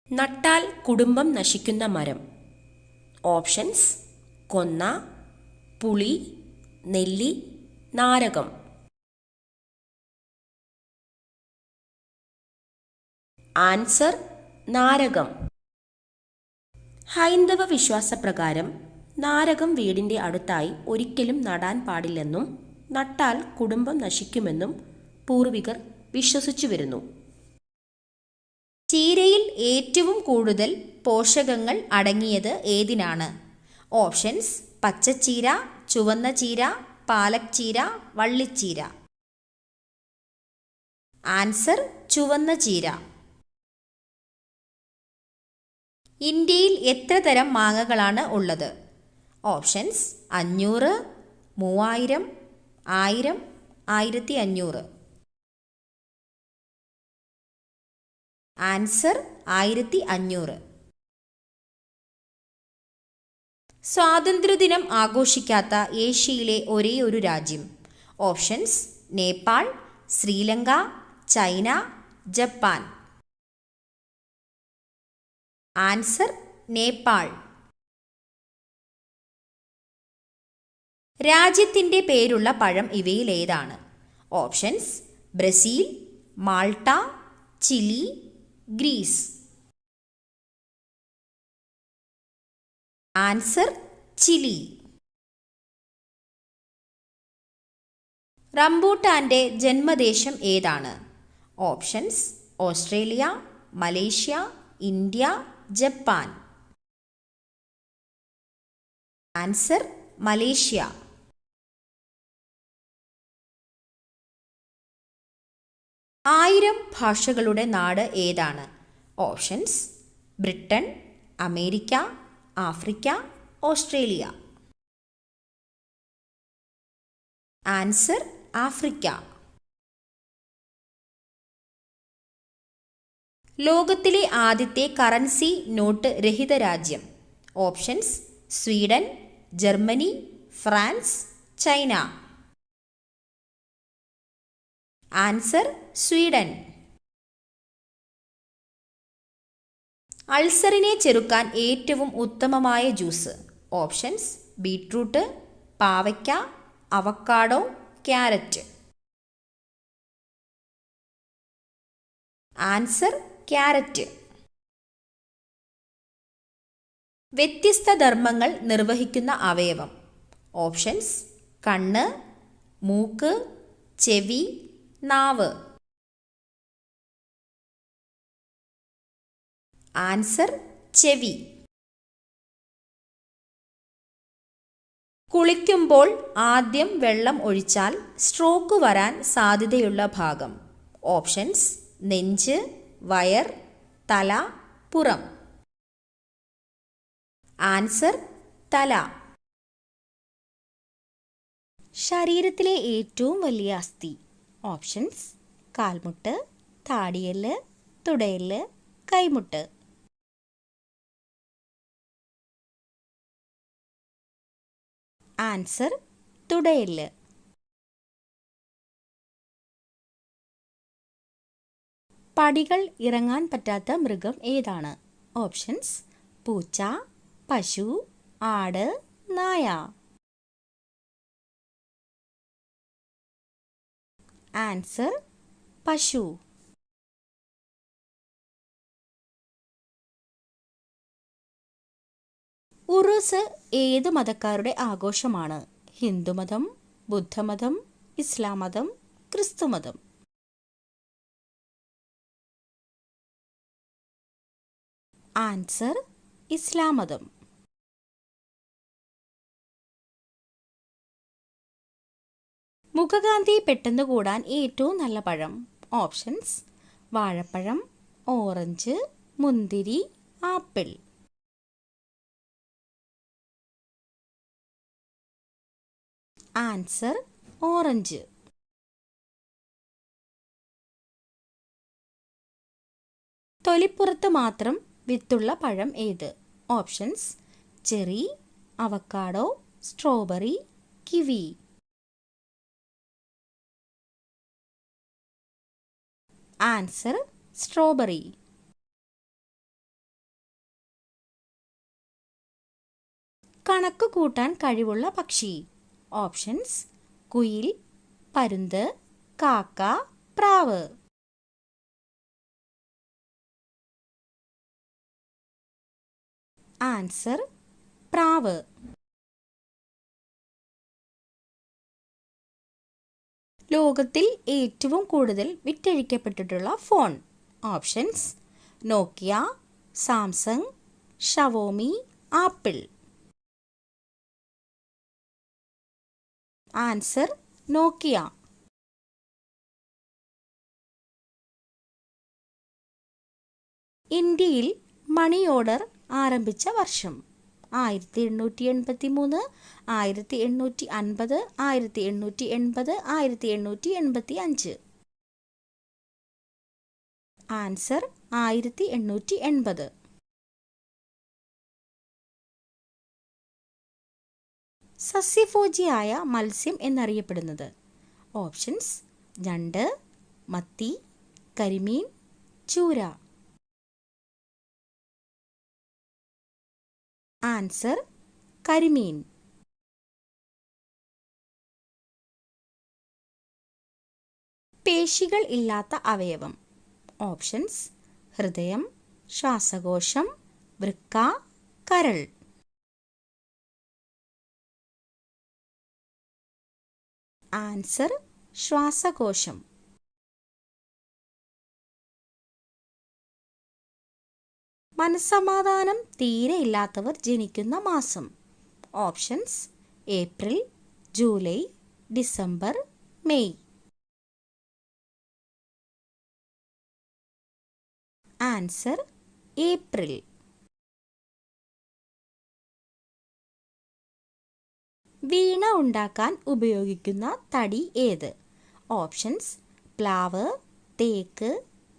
നട്ടാൽ കുടുംബം നശിക്കുന്ന മരം. ഓപ്ഷൻസ്: കൊന്ന, പുളി, നെല്ലി, നാരകം. ആൻസർ: നാരകം. ഹൈന്ദവ വിശ്വാസപ്രകാരം നാരകം വീടിൻ്റെ അടുത്തായി ഒരിക്കലും നടാൻ പാടില്ലെന്നും നട്ടാൽ കുടുംബം നശിക്കുമെന്നും പൂർവികർ വിശ്വസിച്ചു വരുന്നു. ചീരയിൽ ഏറ്റവും കൂടുതൽ പോഷകങ്ങൾ അടങ്ങിയത് ഏതിനാണ്? ഓപ്ഷൻസ്: പച്ചച്ചീര, ചുവന്ന ചീര, പാലക് ചീര, വള്ളിച്ചീര. ആൻസർ: ചുവന്ന ചീര. ഇന്ത്യയിൽ എത്ര തരം മാങ്ങകളാണ് ഉള്ളത്? ഓപ്ഷൻസ്: 500, 3000, 1000, 1500. ആൻസർ: 1500. സ്വാതന്ത്ര്യദിനം ആഘോഷിക്കാത്ത ഏഷ്യയിലെ ഒരേയൊരു രാജ്യം. Options: Nepal, Sri Lanka, China, Japan. Answer: Nepal. രാജ്യത്തിൻ്റെ പേരുള്ള പഴം ഇവയിൽ ഏതാണ്? Options: Brazil, Malta, Chile, Greece. Answer: Chile. റംബൂട്ടാന്റെ ജന്മദേശം ഏതാണ്? Options: Australia, Malaysia, India, Japan. Answer: Malaysia. ആയിരം ഭാഷകളുടെ നാട് ഏതാണ്? Options: Britain, America, Africa, Australia. Answer: Africa. ലോകത്തിലെ ആദ്യത്തെ കറൻസി നോട്ട് രഹിത രാജ്യം. Options: Sweden, Germany, France, China. Answer: Sweden. അൾസറിനെ ചെറുക്കാൻ ഏറ്റവും ഉത്തമമായ ജ്യൂസ്. ഓപ്ഷൻസ്: ബീട്രൂട്ട്, പാവയ്ക്ക, അവക്കാഡോ, ക്യാരറ്റ്. Answer: carrot. വ്യത്യസ്ത ധർമ്മങ്ങൾ നിർവഹിക്കുന്ന അവയവം. ഓപ്ഷൻസ്: കണ്ണ്, മൂക്ക്, ചെവി, നാവ്. ആൻസർ: ചെവി. കുളിക്കുമ്പോൾ ആദ്യം വെള്ളം ഒഴിച്ചാൽ സ്ട്രോക്ക് വരാൻ സാധ്യതയുള്ള ഭാഗം. ഓപ്ഷൻസ്: നെഞ്ച്, വയർ, തല, പുറം. ആൻസർ: തല. ശരീരത്തിലെ ഏറ്റവും വലിയ അസ്ഥി. ഓപ്ഷൻസ്: കാൽമുട്ട്, താടിയെല്ല്, തുടയെല്ല്, കൈമുട്ട്. ആൻസർ: തുടയെല്ല്. പടികൾ ഇറങ്ങാൻ പറ്റാത്ത മൃഗം ഏതാണ്? ഓപ്ഷൻസ്: പൂച്ച, പശു, ആട്, നായ. ആൻസർ: പശു. ഉറൂസ് ഏത് മതക്കാരുടെ ആഘോഷമാണ്? ഹിന്ദുമതം, ബുദ്ധമതം, ഇസ്ലാം മതം, ക്രിസ്തുമതം. ആൻസർ: ഇസ്ലാം മതം. മുഖകാന്തി പെട്ടെന്ന് കൂടാൻ ഏറ്റവും നല്ല പഴം. ഓപ്ഷൻസ്: വാഴപ്പഴം, ഓറഞ്ച്, മുന്തിരി, ആപ്പിൾ. Answer: orange. തൊലിപ്പുറത്ത് മാത്രം വിത്തുള്ള പഴം ഏത്? Options: cherry, avocado, strawberry, kiwi. Answer: strawberry. കണക്ക് കൂട്ടാൻ കഴിവുള്ള പക്ഷി. ഓപ്ഷൻസ്: കുയിൽ, പരുന്ത്, കാക്ക, പ്രാവ്. ആൻസർ: പ്രാവ്. ലോകത്തിൽ ഏറ്റവും കൂടുതൽ വിറ്റഴിക്കപ്പെട്ടിട്ടുള്ള ഫോൺ. ഓപ്ഷൻസ്: നോക്കിയ, സാംസങ്, ഷവോമി, ആപ്പിൾ. ആൻസർ: നോക്കിയ. ഇന്ത്യയിൽ മണി ഓർഡർ ആരംഭിച്ച വർഷം. 1883, 1850, 1880, 1885. ആൻസർ: 1880. സസ്യഭോജിയായ മത്സ്യം എന്നറിയപ്പെടുന്നത്. ഓപ്ഷൻസ്: ഞണ്ട്, മത്തി, കരിമീൻ, ചൂര. ആൻസർ: കരിമീൻ. പേശികൾ ഇല്ലാത്ത അവയവം. ഓപ്ഷൻസ്: ഹൃദയം, ശ്വാസകോശം, വൃക്ക, കരൾ. ആൻസർ: ശ്വാസകോശം. മനസ്സമാധാനം തീരെ ഇല്ലാത്തവർ ജനിക്കുന്ന മാസം. Options: April, July, December, May. Answer: April. വീണ ഉണ്ടാക്കാൻ ഉപയോഗിക്കുന്ന തടി ഏത്? ഓപ്ഷൻസ്: പ്ലാവ്, തേക്ക്,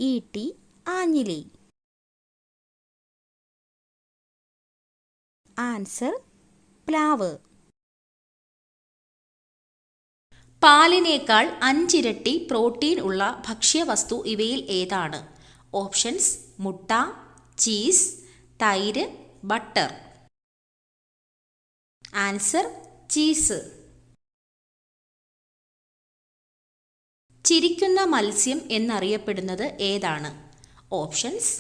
ഈട്ടി, ആഞ്ഞിലി. ആൻസർ: പ്ലാവ്. പാലിനേക്കാൾ 5 ഇരട്ടി പ്രോട്ടീൻ ഉള്ള ഭക്ഷ്യവസ്തു ഇവയിൽ ഏതാണ്? ഓപ്ഷൻസ്: മുട്ട, ചീസ്, തൈര്, ബട്ടർ. Answer: cheese. ചിരിക്കുന്ന മത്സ്യം എന്നറിയപ്പെടുന്നത് ഏതാണ്? ഓപ്ഷൻസ്: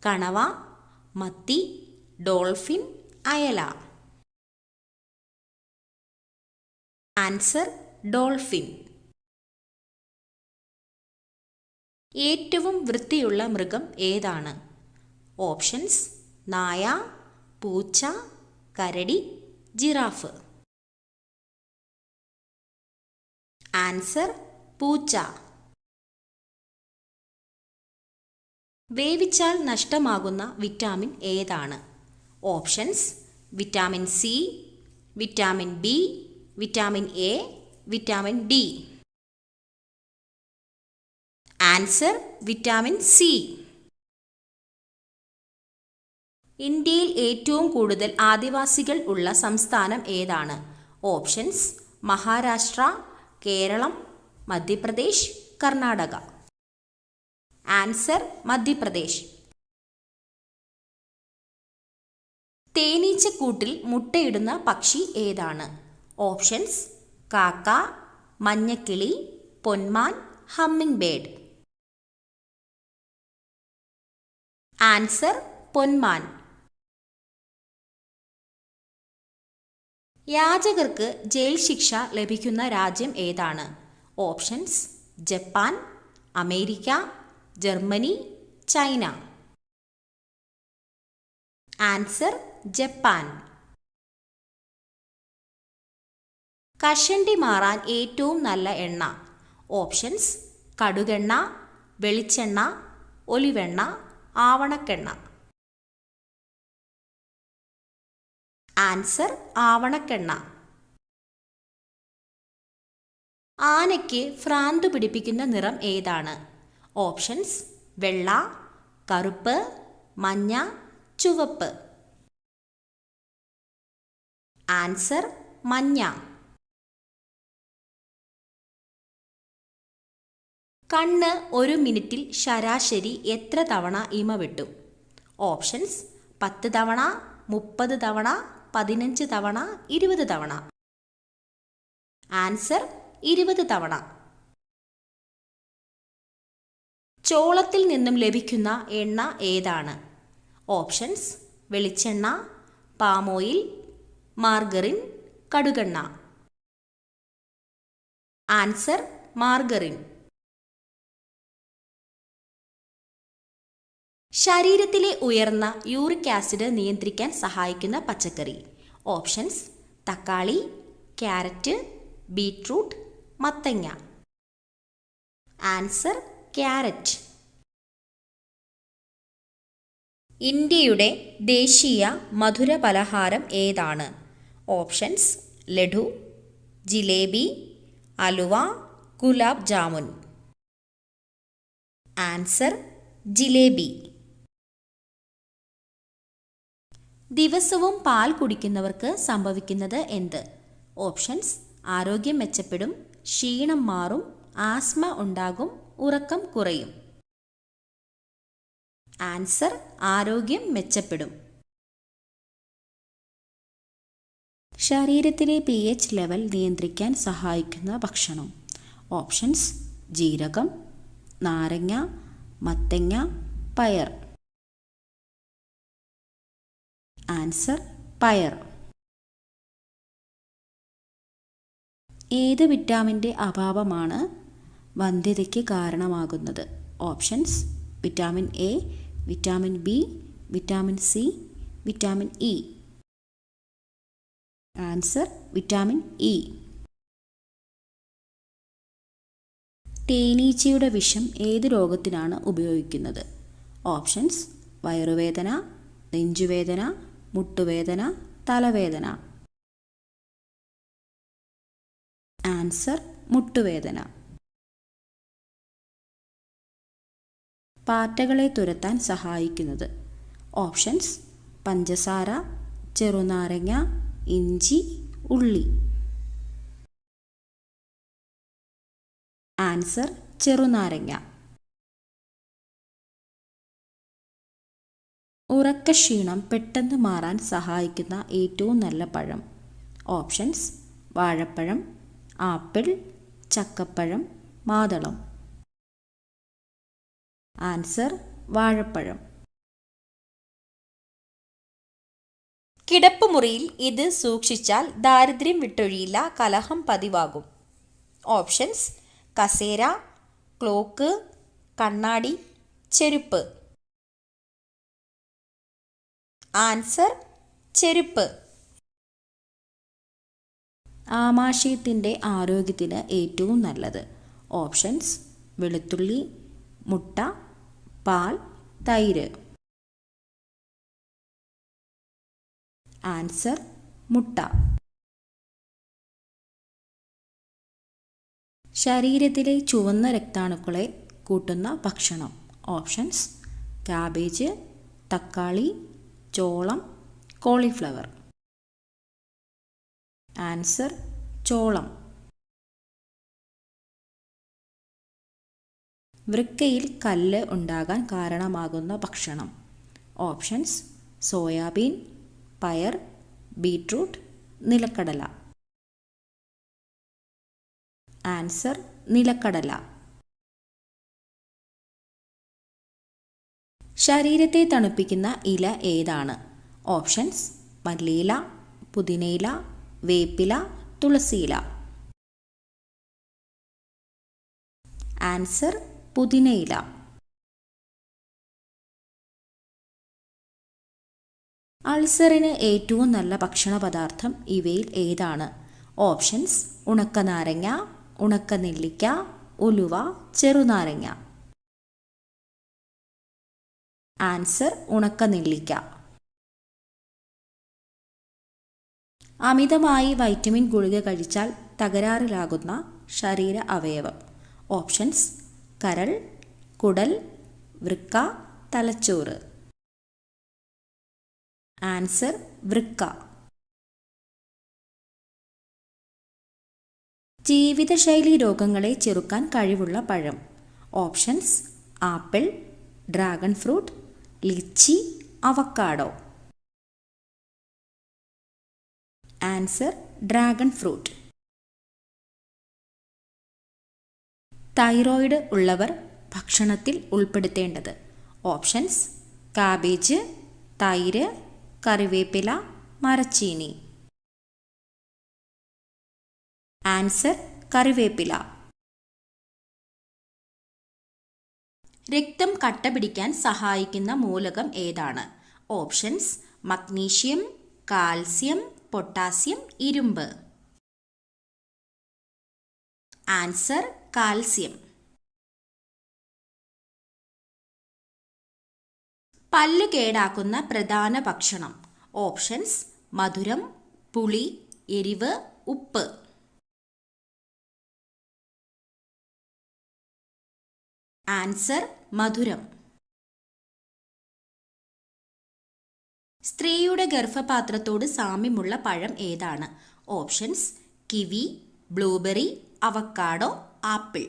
കണവ, മത്തി, ഡോൾഫിൻ, അയല. Answer: dolphin. ഏറ്റവും വൃത്തിയുള്ള മൃഗം ഏതാണ്? ഓപ്ഷൻസ്: നായ, പൂച്ച, കരടി, ജിറാഫ്. ആൻസർ: പൂച്ച. വേവിച്ചാൽ നഷ്ടമാകുന്ന വിറ്റാമിൻ ഏതാണ്? Options: vitamin C, vitamin B, vitamin A, vitamin D. Answer: vitamin C. ഇന്ത്യയിൽ ഏറ്റവും കൂടുതൽ ആദിവാസികൾ ഉള്ള സംസ്ഥാനം ഏതാണ്? ഓപ്ഷൻസ്: മഹാരാഷ്ട്ര, കേരളം, മധ്യപ്രദേശ്, കർണാടക. ആൻസർ: മധ്യപ്രദേശ്. തേനീച്ചക്കൂട്ടിൽ മുട്ടയിടുന്ന പക്ഷി ഏതാണ്? ഓപ്ഷൻസ്: കാക്ക, മഞ്ഞക്കിളി, പൊന്മാൻ, ഹമ്മിങ് ബേർഡ്. ആൻസർ: പൊന്മാൻ. യാചകർക്ക് ജയിൽ ശിക്ഷ ലഭിക്കുന്ന രാജ്യം ഏതാണ്? Options: Japan, America, Germany, China. Answer: Japan. കഷണ്ടി മാറാൻ ഏറ്റവും നല്ല എണ്ണ. ഓപ്ഷൻസ്: കടുകെണ്ണ, വെളിച്ചെണ്ണ, ഒലിവെണ്ണ, ആവണക്കെണ്ണ. ആൻസർ: ആവണക്കെണ്ണ. ആനയ്ക്ക് ഭ്രാന്ത് പിടിപ്പിക്കുന്ന നിറം ഏതാണ്? ഓപ്ഷൻസ്: വെള്ള, കറുപ്പ്, മഞ്ഞ, ചുവപ്പ്. ആൻസർ: മഞ്ഞ. കണ്ണ് ഒരു മിനിറ്റിൽ ശരാശരി എത്ര തവണ ഇമ വെട്ടും? ഓപ്ഷൻസ്: 10 തവണ, 30 തവണ, 15 തവണ 20 തവണ? ആൻസർ 20 തവണ. ചോളത്തിൽ നിന്നും ലഭിക്കുന്ന എണ്ണ ഏതാണ്? ഓപ്ഷൻസ്: വെളിച്ചെണ്ണ, palm oil, margarine, കടുകെണ്ണ. Answer: margarine. ശരീരത്തിലെ ഉയർന്ന യൂറിക് ആസിഡ് നിയന്ത്രിക്കാൻ സഹായിക്കുന്ന പച്ചക്കറി. ഓപ്ഷൻസ്: തക്കാളി, ക്യാരറ്റ്, ബീറ്റ്റൂട്ട്, മത്തങ്ങ. Answer: carrot. ഇന്ത്യയുടെ ദേശീയ മധുര പലഹാരം ഏതാണ്? ഓപ്ഷൻസ്: ലഡു, ജിലേബി, അലുവ, ഗുലാബ് ജാമുൻ. ആൻസർ: ജിലേബി. ദിവസവും പാൽ കുടിക്കുന്നവർക്ക് സംഭവിക്കുന്നത് എന്ത്? ഓപ്ഷൻസ്: ആരോഗ്യം മെച്ചപ്പെടും, ക്ഷീണം മാറും, ആസ്മ ഉണ്ടാകും, ഉറക്കം കുറയും. ആൻസർ: ആരോഗ്യം മെച്ചപ്പെടും. ശരീരത്തിലെ pH ലെവൽ നിയന്ത്രിക്കാൻ സഹായിക്കുന്ന ഭക്ഷണം. ഓപ്ഷൻസ്: ജീരകം, നാരങ്ങ, മത്തങ്ങ, പയർ. ആൻസർ: പയർ. ഏത് വിറ്റാമിൻ്റെ അഭാവമാണ് വന്ധ്യതയ്ക്ക് കാരണമാകുന്നത്? Options: vitamin A, vitamin B, vitamin C, vitamin E. Answer: vitamin E. തേനീച്ചയുടെ വിഷം ഏത് രോഗത്തിനാണ് ഉപയോഗിക്കുന്നത്? ഓപ്ഷൻസ്: വയറുവേദന, നെഞ്ചുവേദന, മുട്ടുവേദന, തലവേദന. ആൻസർ: മുട്ടുവേദന. പാറ്റകളെ തുരത്താൻ സഹായിക്കുന്നത്. ഓപ്ഷൻസ്: പഞ്ചസാര, ചെറുനാരങ്ങ, ഇഞ്ചി, ഉള്ളി. ആൻസർ: ചെറുനാരങ്ങ. ഉറക്കക്ഷീണം പെട്ടെന്ന് മാറാൻ സഹായിക്കുന്ന ഏറ്റവും നല്ല പഴം. ഓപ്ഷൻസ്: വാഴപ്പഴം, ആപ്പിൾ, ചക്കപ്പഴം, മാതളം. ആൻസർ: വാഴപ്പഴം. കിടപ്പുമുറിയിൽ ഇത് സൂക്ഷിച്ചാൽ ദാരിദ്ര്യം വിട്ടൊഴിയില്ല, കലഹം പതിവാകും. ഓപ്ഷൻസ്: കസേര, ക്ലോക്ക്, കണ്ണാടി, ചെരുപ്പ്. ആൻസർ: ചെരുപ്പ്. ആമാശയത്തിൻ്റെ ആരോഗ്യത്തിന് ഏറ്റവും നല്ലത്. ഓപ്ഷൻസ്: വെളുത്തുള്ളി, മുട്ട, പാൽ, തൈര്. ആൻസർ: മുട്ട. ശരീരത്തിലെ ചുവന്ന രക്താണുക്കളെ കൂട്ടുന്ന ഭക്ഷണം. ഓപ്ഷൻസ്: കാബേജ്, തക്കാളി, ചോളം, കോളിഫ്ലവർ. ആൻസർ: ചോളം. വൃക്കയിൽ കല്ല് ഉണ്ടാകാൻ കാരണമാകുന്ന ഭക്ഷണം. ഓപ്ഷൻസ്: സോയാബീൻ, പയർ, ബീറ്റ്റൂട്ട്, നിലക്കടല. ആൻസർ: നിലക്കടല. ശരീരത്തെ തണുപ്പിക്കുന്ന ഇല ഏതാണ്? ഓപ്ഷൻസ്: മല്ലിയില, പുതിനയില, വേപ്പില, തുളസിയില. ആൻസർ: പുതിനയില. അൾസറിന് ഏറ്റവും നല്ല ഭക്ഷണ പദാർത്ഥം ഇവയിൽ ഏതാണ്? ഓപ്ഷൻസ്: ഉണക്കനാരങ്ങ, ഉണക്കനെല്ലിക്ക, ഉലുവ, ചെറുനാരങ്ങ. ആൻസർ: ഉണക്കനെല്ലിക്ക. അമിതമായി വൈറ്റമിൻ ഗുളിക കഴിച്ചാൽ തകരാറിലാകുന്ന ശരീര അവയവം. ഓപ്ഷൻസ്: കരൾ, കുടൽ, വൃക്ക, തലച്ചോറ്. ആൻസർ: വൃക്ക. ജീവിതശൈലി രോഗങ്ങളെ ചെറുക്കാൻ കഴിവുള്ള പഴം. Options: apple, dragon fruit, lychee, avocado. Answer dragon fruit. Thyroid ഉള്ളവർ ഭക്ഷണത്തിൽ ഉൾപ്പെടുത്തേണ്ടത്. ഓപ്ഷൻസ്: കാബേജ്, തൈര്, കറിവേപ്പില, മരച്ചീനി. ആൻസർ കറിവേപ്പില. രക്തം കട്ട പിടിക്കാൻ സഹായിക്കുന്ന മൂലകം ഏതാണ്? ഓപ്ഷൻസ്: മഗ്നീഷ്യം, കാൽസ്യം, പൊട്ടാസ്യം, ഇരുമ്പ്. Answer calcium. പല്ല് കേടാക്കുന്ന പ്രധാന ഭക്ഷണം. ഓപ്ഷൻസ്: മധുരം, പുളി, എരിവ്, ഉപ്പ്. ആൻസർ മധുരം. സ്ത്രീയുടെ ഗർഭപാത്രത്തോട് സാമ്യമുള്ള പഴം ഏതാണ്? Options: kiwi, blueberry, avocado, apple.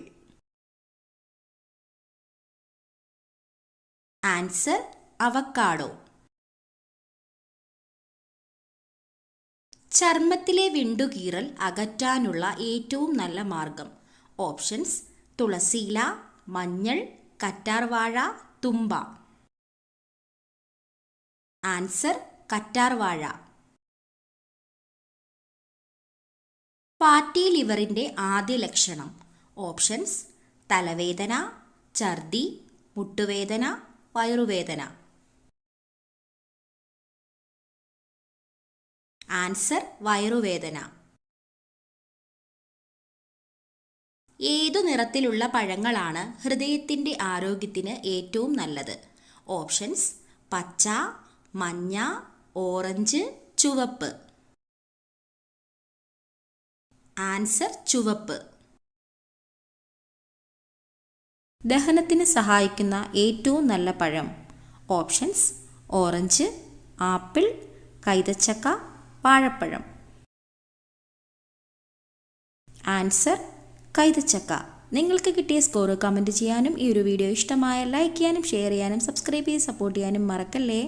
Answer avocado. ചർമ്മത്തിലെ വിണ്ടുകീറൽ അകറ്റാനുള്ള ഏറ്റവും നല്ല മാർഗം. ഓപ്ഷൻസ്: തുളസിയില, മഞ്ഞൾ, കറ്റാർവാഴ, തുമ്പ. ആൻസർ കറ്റാർവാഴ. ഫാറ്റി ലിവറിന്റെ ആദ്യ ലക്ഷണം. ഓപ്ഷൻസ്: തലവേദന, ഛർദി, മുട്ടുവേദന, വയറുവേദന. ആൻസർ വയറുവേദന. ഏതു നിറത്തിലുള്ള പഴങ്ങളാണ് ഹൃദയത്തിന്റെ ആരോഗ്യത്തിന് ഏറ്റവും നല്ലത്? ഓപ്ഷൻസ്: പച്ച, മഞ്ഞ, ഓറഞ്ച്, ചുവപ്പ്. ആൻസർ ചുവപ്പ്. ദഹനത്തിന് സഹായിക്കുന്ന ഏറ്റവും നല്ല പഴം. ഓപ്ഷൻസ്: ഓറഞ്ച്, ആപ്പിൾ, കൈതച്ചക്ക, വാഴപ്പഴം. ആൻസർ കൈതച്ചക്ക. നിങ്ങൾക്ക് കിട്ടിയ സ്കോർ കമൻറ്റ് ചെയ്യാനും ഈ ഒരു വീഡിയോ ഇഷ്ടമായ ലൈക്ക് ചെയ്യാനും ഷെയർ ചെയ്യാനും സബ്സ്ക്രൈബ് ചെയ്ത് സപ്പോർട്ട് ചെയ്യാനും മറക്കല്ലേ.